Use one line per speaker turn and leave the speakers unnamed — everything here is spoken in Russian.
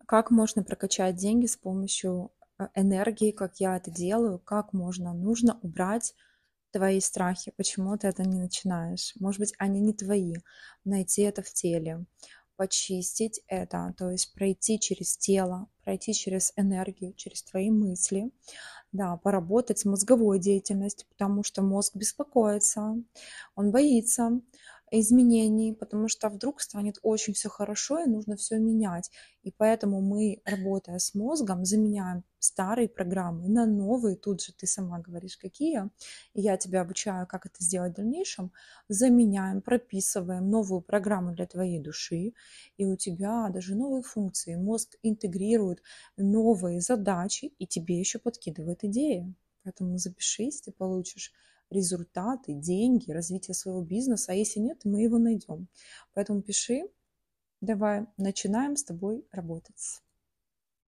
Как можно прокачать деньги с помощью энергии, как я это делаю, как можно? Нужно убрать твои страхи. Почему ты это не начинаешь? Может быть, они не твои. Найти это в теле, почистить это, то есть пройти через тело, пройти через энергию, через твои мысли, да, поработать с мозговой деятельностью, потому что мозг беспокоится, он боится изменений, потому что вдруг станет очень все хорошо и нужно все менять. И поэтому мы, работая с мозгом, заменяем старые программы на новые. Тут же ты сама говоришь, какие. И я тебя обучаю, как это сделать в дальнейшем. Заменяем, прописываем новую программу для твоей души. И у тебя даже новые функции. Мозг интегрирует новые задачи и тебе еще подкидывает идеи. Поэтому запишись, ты получишь результаты, деньги, развитие своего бизнеса. А если нет, мы его найдем. Поэтому пиши, давай начинаем с тобой работать.